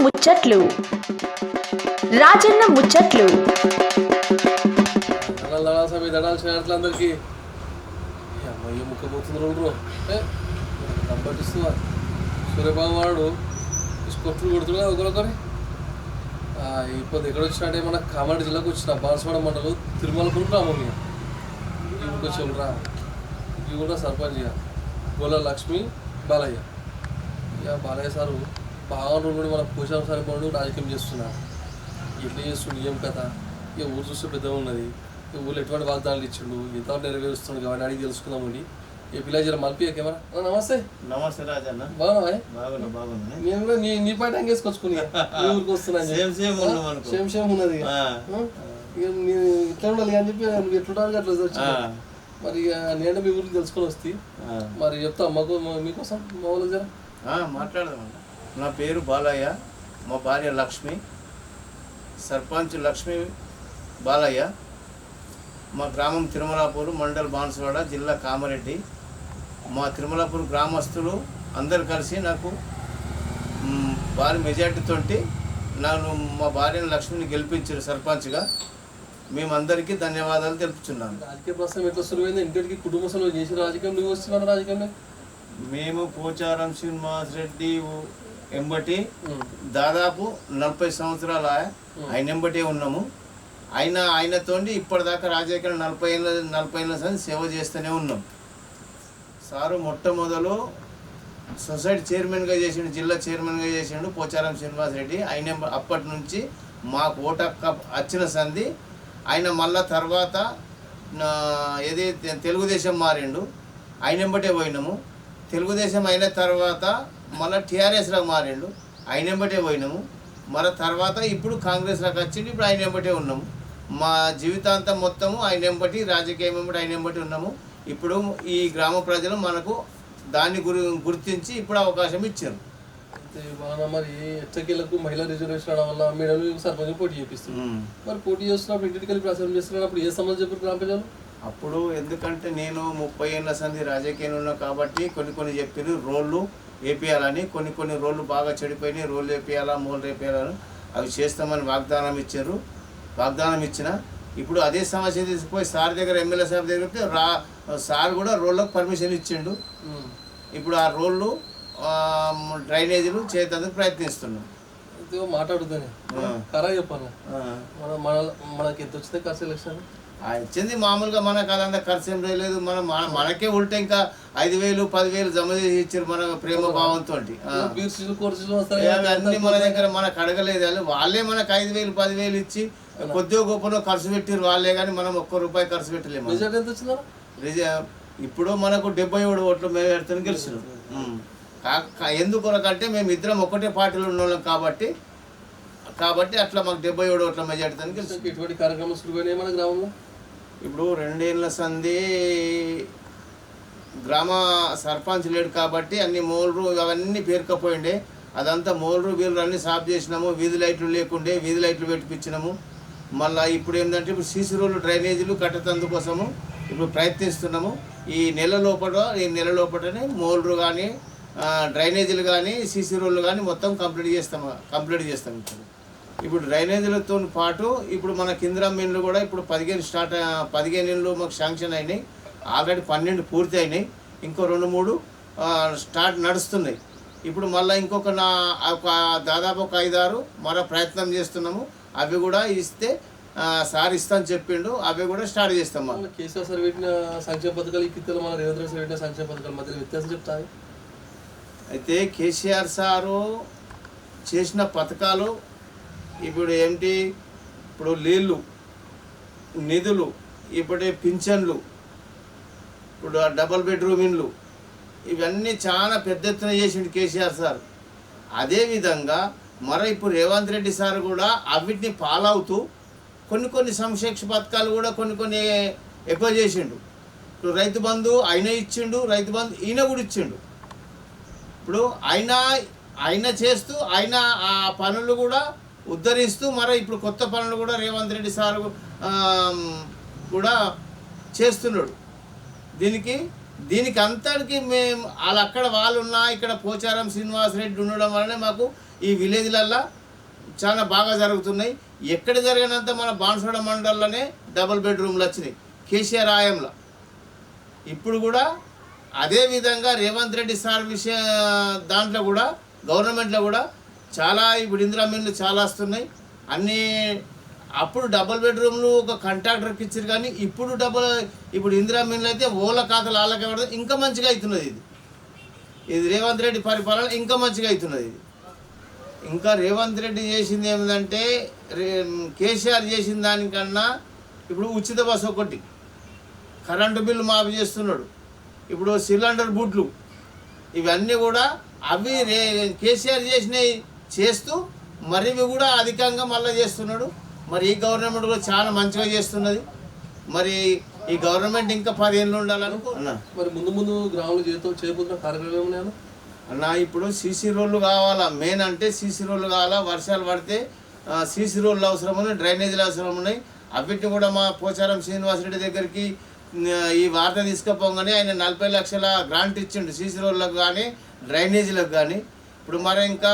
ముచ్చట్లు రాజన్న ముచ్చట్లు అందరికి అమ్మాయి ముక్కపోతుంది రోజు పట్టిస్తున్నా సూర్యబాబు వాడు కొట్లు కొడుతున్నా ఒకరొకరి ఇప్పుడు ఎక్కడ వచ్చినట్టే మన కామారెడ్డి జిల్లాకు వచ్చిన బాన్స్వాడ మండలం తిరుమలపురం గ్రామం ఇక్కడికి వచ్చాము రా ఇవి కూడా సర్పంచ్ ఇక గోల లక్ష్మి బాలయ్య ఇక బాలయ్య సారు బాగా నుండి మన పోషాలు సరిపడు రాజకీయం చేస్తున్నారు ఎట్లా చేస్తుండు ఏం కథ ఇక ఊరు చూస్తే పెద్దగా ఉన్నది ఊళ్ళో ఎటువంటి వాగ్దానాలు ఇచ్చిండు ఎంత నెరవేరుస్తుండు కాబట్టి అడిగి తెలుసుకుందామండి ఏ పిల్లలు మలిపి కెమెరా నమస్తే నమస్తే రాజన్న. బాగున్నా నేను కూడా నీ పాట అంగేసుకొచ్చుకుని ఊరికి వస్తున్నాను సేమ్ ఉన్నది ఇట్లా ఉండాలి అని చెప్పి నువ్వు ఎట్లుంటావు అట్లా వచ్చి మరి ఇక నేను మీ ఊరికి తెలుసుకొని వస్తే మరి చెప్తా మాకు మీకోసం మా వాళ్ళు జర మాట్లాడదాం. నా పేరు బాలయ్య, మా భార్య లక్ష్మి, సర్పంచ్ లక్ష్మి బాలయ్య. మా గ్రామం తిరుమలాపూర్, మండల్ బాన్స్వాడ, జిల్లా కామారెడ్డి. మా తిరుమలాపూర్ గ్రామస్తులు అందరు కలిసి నాకు భారీ మెజార్టీతో నన్ను మా భార్యను లక్ష్మిని గెలిపించారు సర్పంచ్గా. మేమందరికీ ధన్యవాదాలు తెలుపుతున్నాను. రాజకీయ ప్రస్తుతం ఎట్లా సులువైంది ఇంటికి కుటుంబ సభ్యులు చేసిన రాజకీయం నువ్వు వస్తున్నాను రాజకీయంలో మేము పోచారం శ్రీనివాస్ రెడ్డి ఎంబటి దాదాపు 40 సంవత్సరాలు ఆయన ఎంబటే ఉన్నాము. ఆయనతో ఇప్పటిదాకా రాజకీయాలు 40 ఏళ్ళ సేవ చేస్తూనే ఉన్నాం. సారు మొట్టమొదలు సొసైటీ చైర్మన్గా చేసిండు, జిల్లా చైర్మన్గా చేసిండు పోచారం శ్రీనివాస్ రెడ్డి. ఆయన అప్పటి నుంచి మాకు ఓటక్క వచ్చిన సంధి ఆయన మళ్ళా తర్వాత ఏదైతే తెలుగుదేశం మారిండు ఆయన ఎంబటే పోయినాము. తెలుగుదేశం అయిన తర్వాత మళ్ళీ టీఆర్ఎస్లోకి మారిండు ఆయన ఎంబటే పోయినాము. మళ్ళీ తర్వాత ఇప్పుడు కాంగ్రెస్లోకి వచ్చిండు, ఇప్పుడు ఆయన ఎంబటే ఉన్నాము. మా జీవితాంతం మొత్తము ఆయన ఎంబటి రాజకీయం ఎంబటి ఆయన ఎంబటి ఉన్నాము. ఇప్పుడు ఈ గ్రామ ప్రజలు మనకు దాన్ని గుర్తించి ఇప్పుడు అవకాశం ఇచ్చారు. మరి ఎట్టకేలకు మహిళా రిజర్వేషన్ అవడం వల్ల మేడం సర్పంచ్ పోటీ చేపిస్తుంది. మరి పోటీ చేస్తున్నప్పుడు ఇంటికి ప్రచారం చేస్తున్నప్పుడు ఏ సమస్య చెప్పారు గ్రామ ప్రజలు? అప్పుడు ఎందుకంటే నేను 30 ఏళ్ళ సంది రాజకీయంలో ఉన్నా కాబట్టి కొన్ని చెప్పారు రోళ్ళు వేపియాలని. కొన్ని రోళ్ళు బాగా చెడిపోయినాయి, రోళ్ళు వేపియాలా మూలు వేపియాలని అవి చేస్తామని వాగ్దానం ఇచ్చారు. వాగ్దానం ఇచ్చిన ఇప్పుడు అదే సమస్య తీసుకుపోయి సార్ దగ్గర ఎమ్మెల్యే సార్ దగ్గర సార్ కూడా రోళ్ళకు పర్మిషన్ ఇచ్చిండు. ఇప్పుడు ఆ రోళ్ళు డ్రైనేజీలు చేసేందుకు ప్రయత్నిస్తున్నాం. మాట్లాడుతానే కరా చెప్పాలి మనకి ఎంత వచ్చింది ఖర్చు ఎలక్షన్ వచ్చింది మామూలుగా. మనకు అదంతా ఖర్చు ఏం లేదు. మనకే ఉల్టా ఇంకా 5,000 10,000 జమ చేసి ఇచ్చారు మన ప్రేమ భావంతో. అన్ని మన దగ్గర మనకు అడగలేదు, వాళ్ళే మనకు 5,000 10,000 ఇచ్చి కొద్దిగా గొప్పలో ఖర్చు పెట్టారు వాళ్ళే, కానీ మనం ₹1 ఖర్చు పెట్టలేము. ఇప్పుడు మనకు 77 ఓట్లు మేము పెడుతున్న గెలిచినాం. ఎందుకంటే మేము ఇద్దరం ఒకటే పార్టీలో ఉన్నోళ్ళం కాబట్టి అట్లా మాకు 77 ఓట్ల మెజార్టీతో గెలిచి. ఎటువంటి కార్యక్రమం సులువైనాయి మన గ్రామంలో? ఇప్పుడు 2 ఏళ్ళ సంధి గ్రామ సర్పంచ్ లేడు కాబట్టి అన్ని మోల్రు అవన్నీ పేరుకపోయిండే. అదంతా మోల్రు వీళ్ళు అన్నీ సాఫ్ చేసినాము. వీధి లైట్లు లేకుండే వీధి లైట్లు పెట్టిపించినాము. మళ్ళీ ఇప్పుడు ఏంటంటే ఇప్పుడు సీసీ రోడ్లు డ్రైనేజీలు కట్టేందుకోసము ఇప్పుడు ప్రయత్నిస్తున్నాము. ఈ నెల లోపలనే మోల్రు కానీ డ్రైనేజీలు కానీ సీసీ రోడ్లు కానీ మొత్తం కంప్లీట్ చేస్తాం. ఇప్పుడు డ్రైనేజీలతో పాటు ఇప్పుడు మన కింద్రా మీన్లు కూడా ఇప్పుడు 15 ఇళ్ళు మాకు శాంక్షన్ అయినాయి. ఆల్రెడీ 12 పూర్తి అయినాయి. ఇంకో 2-3 స్టార్ట్ నడుస్తున్నాయి. ఇప్పుడు మళ్ళీ ఇంకొక దాదాపు ఒక 5-6 మరో ప్రయత్నం చేస్తున్నాము. అవి కూడా ఇస్తే సార్ ఇస్తాను చెప్పిండు, అవి కూడా స్టార్ట్ చేస్తాం. కేసీఆర్ సార్ పెట్టిన సంక్షేమ పథకాలు ఇతర మన రేవంత్ రెడ్డి సార్ పెట్టిన సంక్షేమ పథకాల మధ్య వ్యత్యాసం చెప్తాయి. అయితే కేసీఆర్ సారు చేసిన పథకాలు ఇప్పుడు ఏమిటి, ఇప్పుడు నీళ్ళు నిధులు, ఇప్పుడు పింఛన్లు, ఇప్పుడు డబల్ బెడ్రూమ్ ఇండ్లు, ఇవన్నీ చాలా పెద్ద ఎత్తున చేసిండు కేసీఆర్ సార్. అదేవిధంగా మరి ఇప్పుడు రేవంత్ రెడ్డి సార్ కూడా అవిటిని ఫాలో కొన్ని సంక్షేమ పథకాలు కూడా కొన్ని ఎక్కువ చేసిండు. ఇప్పుడు రైతు బంధు ఆయన ఇచ్చిండు, రైతు బంధు ఈయన కూడా ఇచ్చిండు. ఇప్పుడు ఆయన చేస్తూ ఆయన ఆ పనులు కూడా ఉద్ధరిస్తూ మరి ఇప్పుడు కొత్త పనులు కూడా రేవంత్ రెడ్డి సార్ కూడా చేస్తున్నాడు. దీనికి అంతటికి మేము అక్కడ వాళ్ళు ఉన్నా ఇక్కడ పోచారం శ్రీనివాస్ రెడ్డి ఉండడం వల్లనే మాకు ఈ విలేజ్లల్లో చాలా బాగా జరుగుతున్నాయి. ఎక్కడ జరిగినంత మన బాన్సువాడ మండలంలోనే డబుల్ బెడ్రూమ్లు వచ్చినాయి కేసీఆర్ హయాంలో. ఇప్పుడు కూడా అదే విధంగా రేవంత్ రెడ్డి సార్ దాంట్లో కూడా గవర్నమెంట్లో కూడా చాలా ఇప్పుడు ఇందిరా మిల్లు చాలా వస్తున్నాయి అన్నీ. అప్పుడు డబుల్ బెడ్రూమ్లు ఒక కాంట్రాక్టర్కి ఇచ్చారు, కానీ ఇప్పుడు ఇందిరా మిల్లు అయితే ఓల ఖాతాలు వాళ్ళకే పడుతుంది. ఇంకా మంచిగా అవుతున్నది ఇది రేవంత్ రెడ్డి పరిపాలన ఇంకా మంచిగా అవుతున్నది ఇది. ఇంకా రేవంత్ రెడ్డి చేసింది ఏమిటంటే కేసీఆర్ చేసిన దానికన్నా ఇప్పుడు ఉచిత బస్సు ఒకటి, కరెంటు బిల్లు మాఫీ చేస్తున్నాడు, ఇప్పుడు సిలిండర్ బుడ్లు, ఇవన్నీ కూడా అవి కేసీఆర్ చేసినవి చేస్తూ మరి ఇవి కూడా అధికంగా మళ్ళీ చేస్తున్నాడు. మరి ఈ గవర్నమెంట్ కూడా చాలా మంచిగా చేస్తున్నది. మరి ఈ గవర్నమెంట్ ఇంకా 10 ఏళ్ళు ఉండాలనుకున్నా. మరి ముందు గ్రామంలో చేయబోతున్న కార్యక్రమం ఏమన్నా అన్న? ఇప్పుడు సీసీ రోడ్లు కావాలా, మెయిన్ అంటే సీసీ రోడ్లు కావాలా. వర్షాలు పడితే సీసీ రోడ్లు అవసరం ఉన్నాయి, డ్రైనేజీలు అవసరం ఉన్నాయి. అవిటిని కూడా మా పోచారం శ్రీనివాసరెడ్డి దగ్గరికి ఈ వార్త తీసుకుపోగానే ఆయన 40 లక్షల గ్రాంట్ ఇచ్చిండు సీసీ రోడ్లకు కానీ డ్రైనేజీలకు కానీ. ఇప్పుడు మరి ఇంకా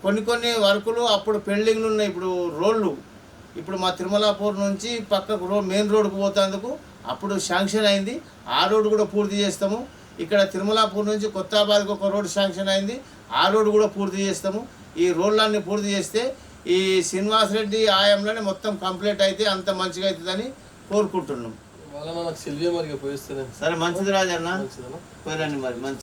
కొన్ని వర్కులు అప్పుడు పెండింగ్లు ఉన్నాయి. ఇప్పుడు రోడ్లు ఇప్పుడు మా తిరుమలాపూర్ నుంచి పక్కకు మెయిన్ రోడ్డుకు పోతేందుకు అప్పుడు శాంక్షన్ అయింది, ఆ రోడ్డు కూడా పూర్తి చేస్తాము. ఇక్కడ తిరుమలాపూర్ నుంచి కొత్తాబాద్కి ఒక రోడ్డు శాంక్షన్ అయింది, ఆ రోడ్డు కూడా పూర్తి చేస్తాము. ఈ రోడ్లన్నీ పూర్తి చేస్తే ఈ శ్రీనివాసరెడ్డి ఆయంలోనే మొత్తం కంప్లీట్ అయితే అంత మంచిగా అవుతుందని కోరుకుంటున్నాం. వాళ్ళ నాకు సెల్వే మరి పోయిస్తాను. సరే మంచిది రాజన్న, పోయిరండి మరి మంచి.